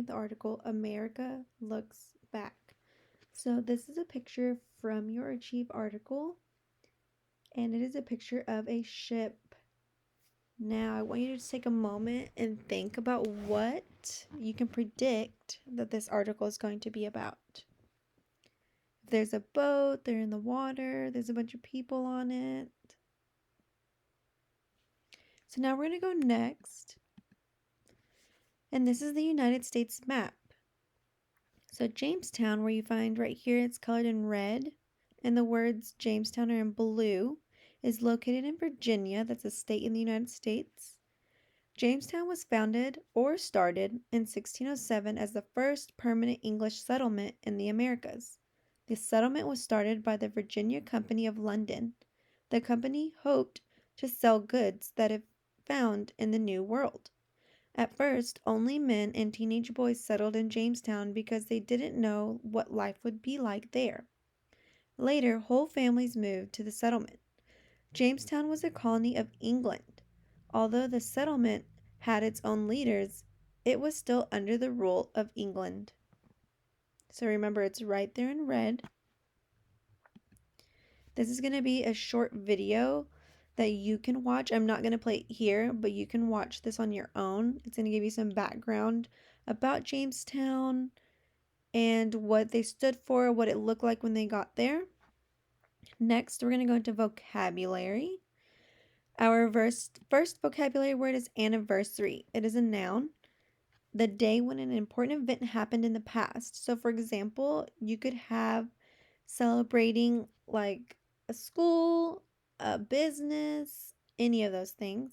at the article America Looks Back. So this is a picture from your Achieve article, and it is a picture of a ship. Now, I want you to take a moment and think about what you can predict that this article is going to be about. If there's a boat, they're in the water, there's a bunch of people on it. So now we're going to go next. And this is the United States map. So Jamestown, where you find right here, it's colored in red, and the words Jamestown are in blue, is located in Virginia. That's a state in the United States. Jamestown was founded or started in 1607 as the first permanent English settlement in the Americas. The settlement was started by the Virginia Company of London. The company hoped to sell goods that it found in the New World. At first, only men and teenage boys settled in Jamestown because they didn't know what life would be like there. Later, whole families moved to the settlement. Jamestown was a colony of England. Although the settlement had its own leaders, it was still under the rule of England. So remember, it's right there in red. This is going to be a short video that you can watch. I'm not going to play it here, but you can watch this on your own. It's going to give you some background about Jamestown and what they stood for, what it looked like when they got there. Next, we're going to go into vocabulary. Our first vocabulary word is anniversary. It is a noun. The day when an important event happened in the past. So, for example, you could have celebrating like a school, a business, any of those things.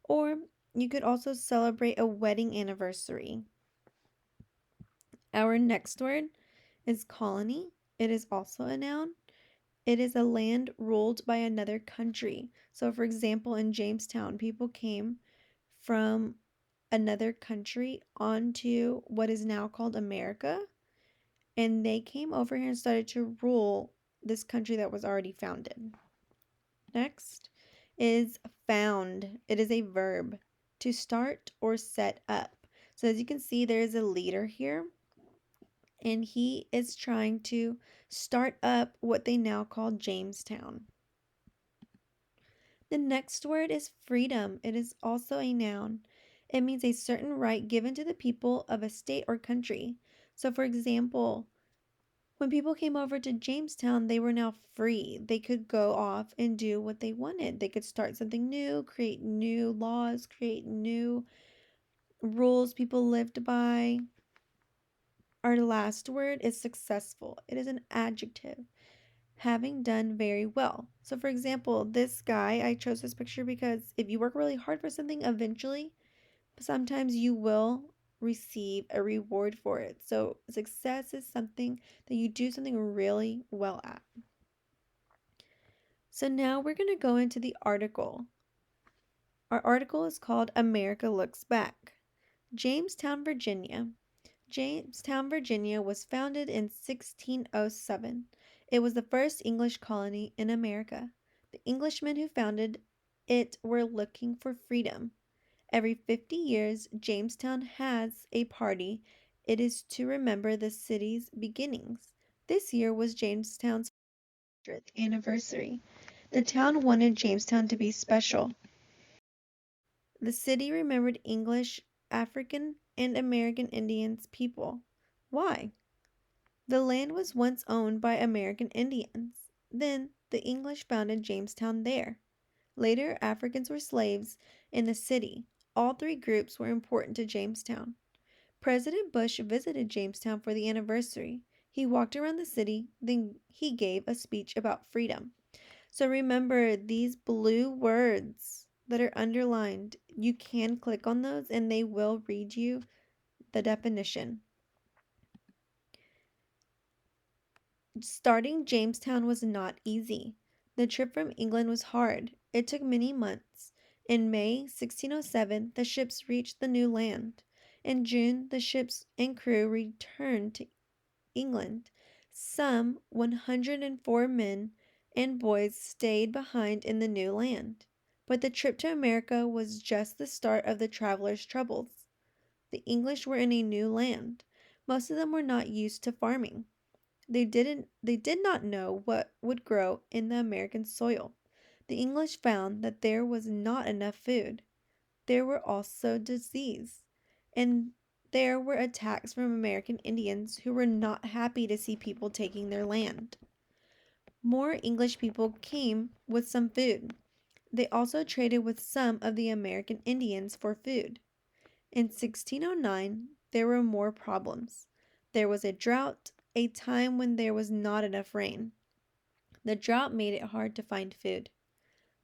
Or you could also celebrate a wedding anniversary. Our next word is colony. It is also a noun. It is a land ruled by another country. So, for example, in Jamestown, people came from another country onto what is now called America, and they came over here and started to rule this country that was already founded. Next is found. It is a verb, to start or set up. So as you can see, there is a leader here, and he is trying to start up what they now call Jamestown. The next word is freedom. It is also a noun. It means a certain right given to the people of a state or country. So, for example, when people came over to Jamestown, they were now free. They could go off and do what they wanted. They could start something new, create new laws, create new rules people lived by. Our last word is successful. It is an adjective, having done very well. So, for example, this guy, I chose this picture because if you work really hard for something, eventually, sometimes you will receive a reward for it. So, success is something that you do something really well at. So, now we're going to go into the article. Our article is called America Looks Back. Jamestown, Virginia. Jamestown, Virginia was founded in 1607. It was the first English colony in America. The Englishmen who founded it were looking for freedom. Every 50 years, Jamestown has a party. It is to remember the city's beginnings. This year was Jamestown's 100th anniversary. The town wanted Jamestown to be special. The city remembered English, African, and American Indians people. Why? The land was once owned by American Indians. Then the English founded Jamestown there. Later, Africans were slaves in the city. All three groups were important to Jamestown. President Bush visited Jamestown for the anniversary. He walked around the city, then he gave a speech about freedom. So remember these blue words that are underlined. You can click on those and they will read you the definition. Starting Jamestown was not easy. The trip from England was hard. It took many months. In May 1607, the ships reached the new land. In June, the ships and crew returned to England. Some 104 men and boys stayed behind in the new land. But the trip to America was just the start of the travelers' troubles. The English were in a new land. Most of them were not used to farming. They did not know what would grow in the American soil. The English found that there was not enough food. There were also disease, and there were attacks from American Indians who were not happy to see people taking their land. More English people came with some food. They also traded with some of the American Indians for food. In 1609, there were more problems. There was a drought, a time when there was not enough rain. The drought made it hard to find food.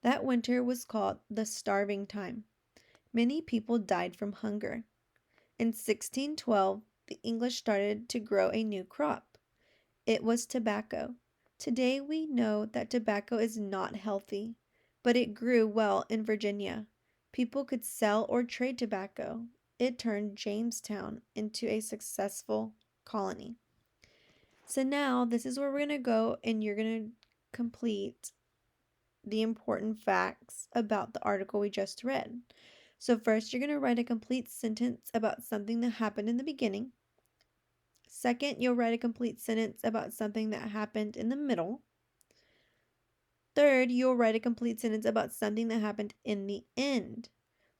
That winter was called the starving time. Many people died from hunger. In 1612, the English started to grow a new crop. It was tobacco. Today we know that tobacco is not healthy, but it grew well in Virginia. People could sell or trade tobacco. It turned Jamestown into a successful colony. So now this is where we're going to go and you're going to complete the important facts about the article we just read. So first, you're going to write a complete sentence about something that happened in the beginning. Second, you'll write a complete sentence about something that happened in the middle. Third, you'll write a complete sentence about something that happened in the end.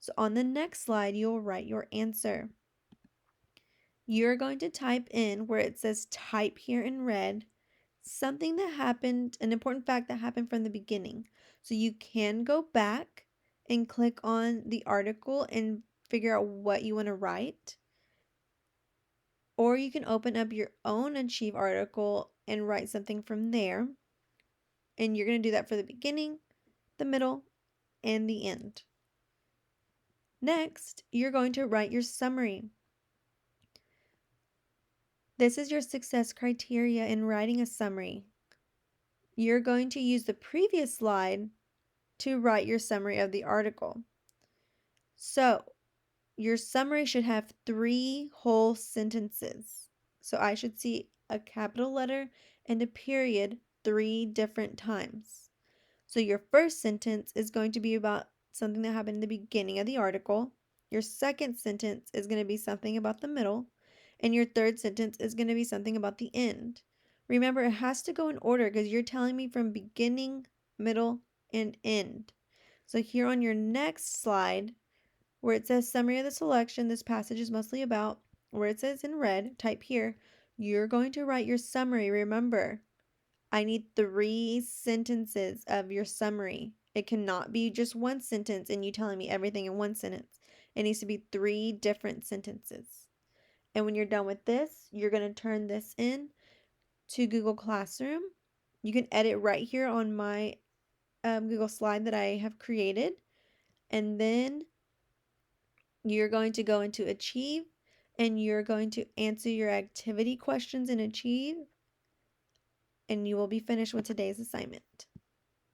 So on the next slide, you'll write your answer. You're going to type in where it says type here in red, something that happened, an important fact that happened from the beginning. So you can go back and click on the article and figure out what you want to write. Or you can open up your own Achieve article and write something from there. And you're going to do that for the beginning, the middle, and the end. Next, you're going to write your summary. This is your success criteria in writing a summary. You're going to use the previous slide to write your summary of the article. So, your summary should have 3 whole sentences. So I should see a capital letter and a period 3 different times. So your first sentence is going to be about something that happened in the beginning of the article. Your second sentence is going to be something about the middle. And your third sentence is going to be something about the end. Remember, it has to go in order because you're telling me from beginning, middle, and end. So here on your next slide, where it says summary of the selection this passage is mostly about, where it says in red, type here, you're going to write your summary. Remember, I need 3 sentences of your summary. It cannot be just one sentence and you telling me everything in one sentence. It needs to be 3 different sentences. And when you're done with this, you're going to turn this in to Google Classroom. You can edit right here on my Google slide that I have created. And then you're going to go into Achieve and you're going to answer your activity questions in Achieve, and you will be finished with today's assignment.